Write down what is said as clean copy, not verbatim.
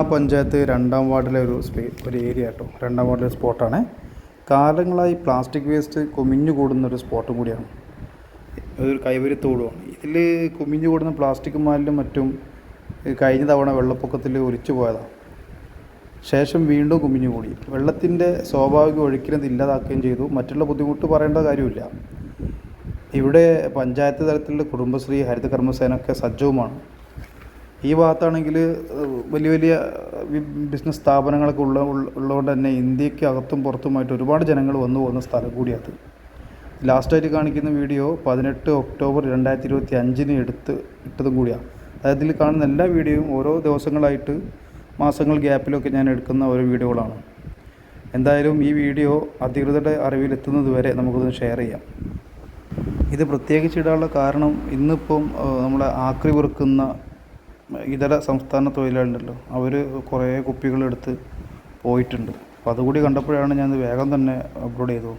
ആ പഞ്ചായത്ത് 2-ാം വാർഡിലെ ഒരു ഏരിയ കേട്ടോ. 2-ാം വാർഡിലെ സ്പോട്ടാണ്. കാലങ്ങളായി പ്ലാസ്റ്റിക് വേസ്റ്റ് കുമിഞ്ഞു കൂടുന്നൊരു സ്പോട്ടും കൂടിയാണ്. അതൊരു കൈവരിത്തോടുമാണ്. ഇതിൽ കുമിഞ്ഞു കൂടുന്ന പ്ലാസ്റ്റിക് മാലിന്യം മറ്റും കഴിഞ്ഞ തവണ വെള്ളപ്പൊക്കത്തിൽ ഒലിച്ചു പോയതാണ്. ശേഷം വീണ്ടും കുമിഞ്ഞു കൂടി. വെള്ളത്തിൻ്റെ സ്വാഭാവിക ഒഴുക്കിനെ ഇല്ലാതാക്കുകയും ചെയ്തു. മറ്റുള്ള ബുദ്ധിമുട്ട് പറയേണ്ട കാര്യമില്ല. ഇവിടെ പഞ്ചായത്ത് തലത്തിലുള്ള കുടുംബശ്രീ, ഹരിത കർമ്മസേനയൊക്കെ സജ്ജവുമാണ്. ഈ ഭാഗത്താണെങ്കിൽ വലിയ വലിയ ബിസിനസ് സ്ഥാപനങ്ങളൊക്കെ ഉള്ളതുകൊണ്ട് തന്നെ ഇന്ത്യക്ക് അകത്തും പുറത്തുമായിട്ട് ഒരുപാട് ജനങ്ങൾ വന്നു പോകുന്ന സ്ഥലം കൂടിയത്. ലാസ്റ്റായിട്ട് കാണിക്കുന്ന വീഡിയോ 18 ഒക്ടോബർ 2025 ഇട്ടതും കൂടിയാണ്. അതായത് ഇതിൽ കാണുന്ന എല്ലാ വീഡിയോയും ഓരോ ദിവസങ്ങളായിട്ട് മാസങ്ങൾ ഗ്യാപ്പിലൊക്കെ ഞാൻ എടുക്കുന്ന ഓരോ വീഡിയോകളാണ്. എന്തായാലും ഈ വീഡിയോ അധികൃതരുടെ അറിവിലെത്തുന്നത് വരെ നമുക്കൊന്ന് ഷെയർ ചെയ്യാം. ഇത് പ്രത്യേകിച്ച് ഇടാനുള്ള കാരണം, ഇന്നിപ്പം നമ്മളെ ആക്രി പെറുക്കുന്ന ഇതര സംസ്ഥാന തൊഴിലാളികളുണ്ടല്ലോ, അവർ കുറേ കുപ്പികളെടുത്ത് പോയിട്ടുണ്ട്. അപ്പോൾ അതുകൂടി കണ്ടപ്പോഴാണ് ഞാൻ വേഗം തന്നെ അപ്ലോഡ് ചെയ്തത്.